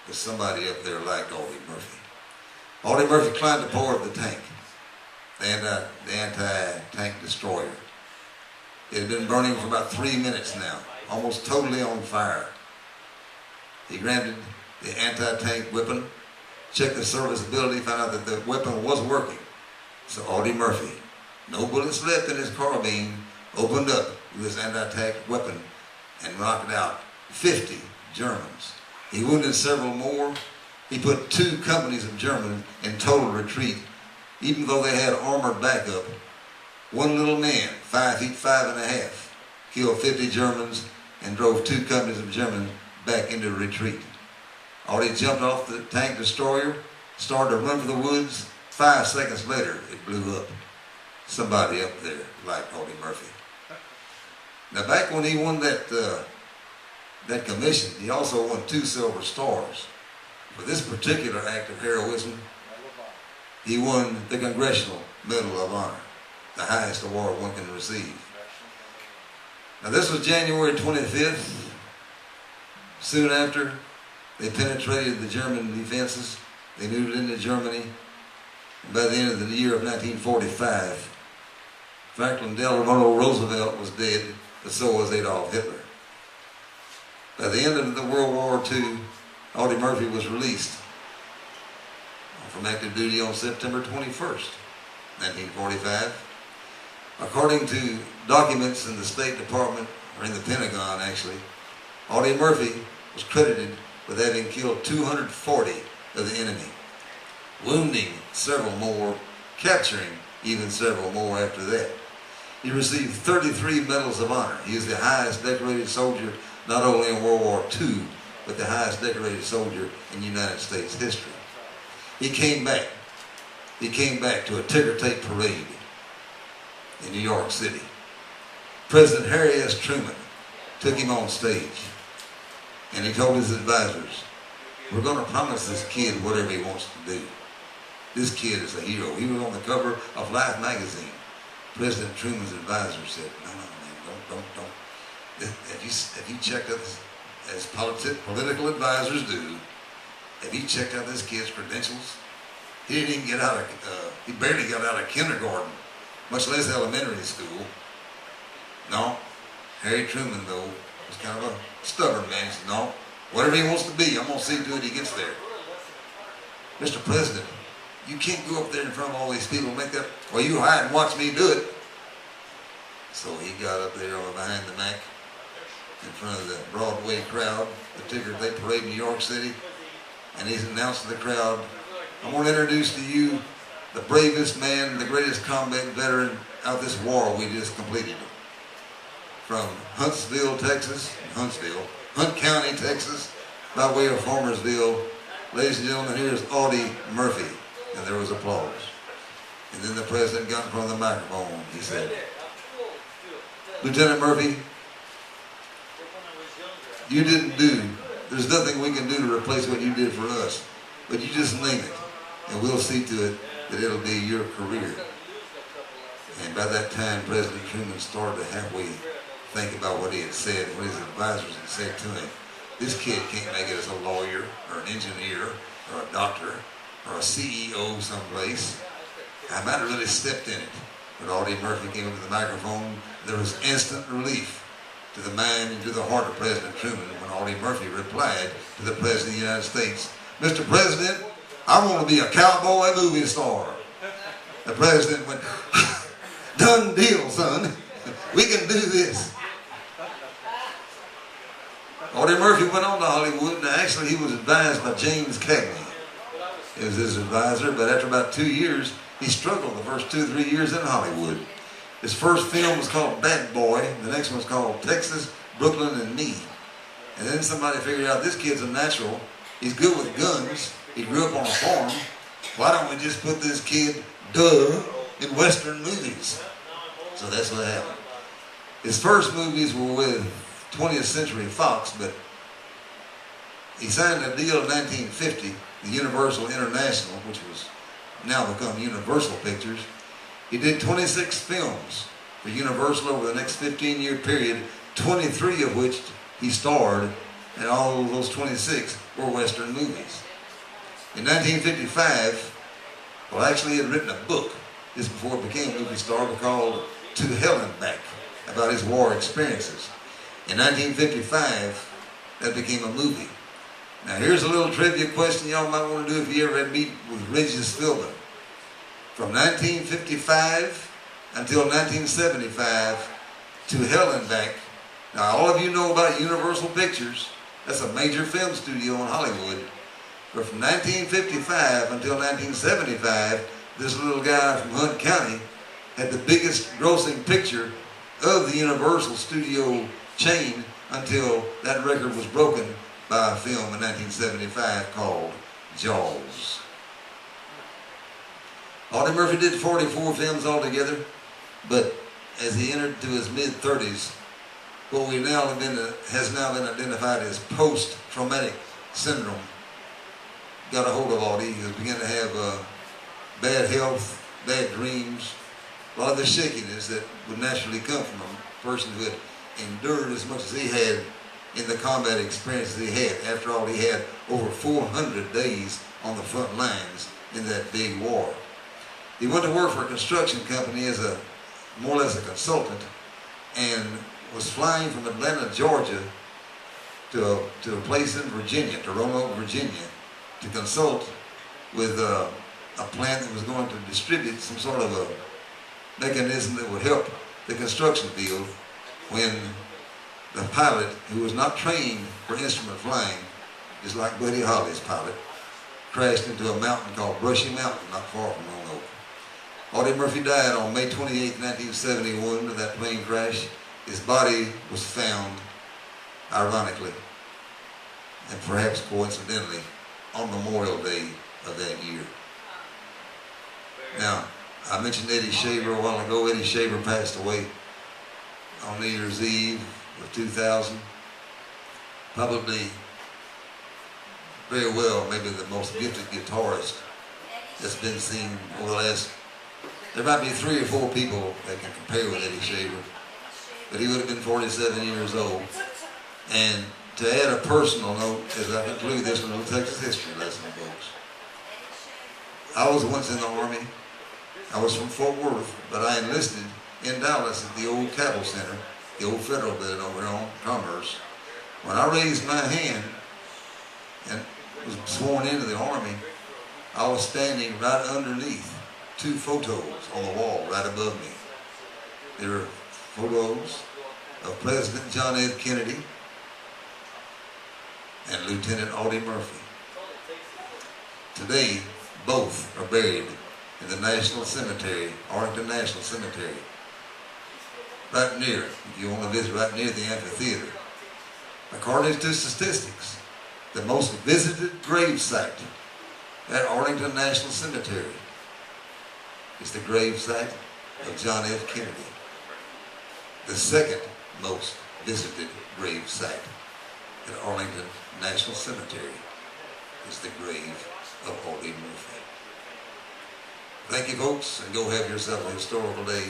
but somebody up there liked Audie Murphy. Audie Murphy climbed aboard the tank, the anti-tank destroyer. It had been burning for about 3 minutes now, almost totally on fire. He grabbed the anti-tank weapon, checked the serviceability, found out that the weapon was working. So Audie Murphy, no bullets left in his carbine, opened up with his anti-tank weapon and knocked out 50 Germans. He wounded several more. He put 2 companies of Germans in total retreat, even though they had armored backup. One little man, 5 feet 5.5, killed 50 Germans and drove 2 companies of Germans back into retreat. Audie jumped off the tank destroyer, started to run for the woods. 5 seconds later, it blew up. Somebody up there liked Audie Murphy. Now, back when he won that commission, he also won 2 Silver Stars. For this particular act of heroism, he won the Congressional Medal of Honor, the highest award one can receive. Now, this was January 25th. Soon after, they penetrated the German defenses. They moved into Germany. And by the end of the year of 1945, Franklin Delano Roosevelt was dead, but so was Adolf Hitler. By the end of the World War II, Audie Murphy was released from active duty on September 21st, 1945. According to documents in the State Department, or in the Pentagon actually, Audie Murphy was credited with having killed 240 of the enemy, wounding several more, capturing even several more after that. He received 33 medals of honor. He is the highest decorated soldier not only in World War II, but the highest decorated soldier in United States history. He came back. He came back to a ticker tape parade in New York City. President Harry S. Truman took him on stage, and he told his advisors, "We're going to promise this kid whatever he wants to do. This kid is a hero." He was on the cover of Life magazine. President Truman's advisor said, "No, man, don't. Have you checked out this, as political advisors do, have you checked out this kid's credentials? He didn't even get out of, he barely got out of kindergarten, much less elementary school." No, Harry Truman, though, was kind of a stubborn man. He said, "No, whatever he wants to be, I'm going to see to it he gets there." "Mr. President, you can't go up there in front of all these people and make that, well, you hide and watch me do it." So he got up there behind the Mac in front of the Broadway crowd, the ticker tape parade in New York City, and he announced to the crowd, "I want to introduce to you the bravest man, the greatest combat veteran of this war we just completed. From Huntsville, Texas, Hunt County, Texas, by way of Farmersville, ladies and gentlemen, here's Audie Murphy." And there was applause. And then the president got in front of the microphone. He said, "Lieutenant Murphy, you didn't do, there's nothing we can do to replace what you did for us, but you just name it, and we'll see to it that it'll be your career." And by that time, President Truman started to halfway think about what he had said, what his advisors had said to him. This kid can't make it as a lawyer, or an engineer, or a doctor, or a CEO someplace. I might have really stepped in it. But Audie Murphy came up to the microphone. There was instant relief to the mind and to the heart of President Truman when Audie Murphy replied to the President of the United States, "Mr. President, I want to be a cowboy movie star." The President went, "Done deal, son. We can do this." Audie Murphy went on to Hollywood, and actually he was advised by James Cagney. He was his advisor, but after about 2 years, he struggled the first 2 or 3 years in Hollywood. His first film was called Bad Boy. The next one was called Texas, Brooklyn, and Me. And then somebody figured out this kid's a natural. He's good with guns. He grew up on a farm. Why don't we just put this kid, in Western movies? So that's what happened. His first movies were with 20th Century Fox, but he signed a deal in 1950, the Universal International, which was now become Universal Pictures. He did 26 films for Universal over the next 15-year period, 23 of which he starred and all those 26 were Western movies. In 1955, well, actually he had written a book just before it became a movie star called To Hell and Back, about his war experiences. In 1955, that became a movie. Now here's a little trivia question y'all might want to do if you ever meet with Regis Philbin. From 1955 until 1975, To Hell and Back. Now all of you know about Universal Pictures. That's a major film studio in Hollywood. But from 1955 until 1975, this little guy from Hunt County had the biggest grossing picture of the Universal studio chain until that record was broken by a film in 1975 called Jaws. Audie Murphy did 44 films altogether, but as he entered to his mid-30s, what has now been identified as post-traumatic syndrome got a hold of Audie. He was beginning to have bad health, bad dreams, a lot of the shakiness that would naturally come from a person who had endured as much as he had in the combat experiences he had. After all, he had over 400 days on the front lines in that big war. He went to work for a construction company as more or less a consultant, and was flying from Atlanta, Georgia to a place in Virginia, to Roanoke, Virginia, to consult with a plant that was going to distribute some sort of a mechanism that would help the construction field when the pilot, who was not trained for instrument flying, just like Buddy Holly's pilot, crashed into a mountain called Brushy Mountain, not far from Roanoke. Audie Murphy died on May 28, 1971 of that plane crash. His body was found, ironically, and perhaps coincidentally, on Memorial Day of that year. Now, I mentioned Eddie Shaver a while ago. Eddie Shaver passed away on New Year's Eve of 2000. Probably very well, maybe the most gifted guitarist that's been seen over the last. There might be 3 or 4 people that can compare with Eddie Shaver, but he would have been 47 years old. And to add a personal note, as I conclude this little Texas history lesson, folks, I was once in the Army. I was from Fort Worth, but I enlisted in Dallas at the old Cattle Center, the old federal building over there on Commerce. When I raised my hand and was sworn into the Army, I was standing right underneath 2 photos on the wall right above me. There were photos of President John F. Kennedy and Lieutenant Audie Murphy. Today, both are buried in the National Cemetery, Arlington National Cemetery, right near, if you want to visit, right near the amphitheater. According to statistics, the most visited grave site at Arlington National Cemetery is the grave site of John F. Kennedy. The second most visited grave site at Arlington National Cemetery is the grave of Audie Murphy. Thank you, folks, and go have yourself a historical day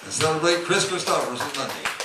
and celebrate Chris Christopherson Monday.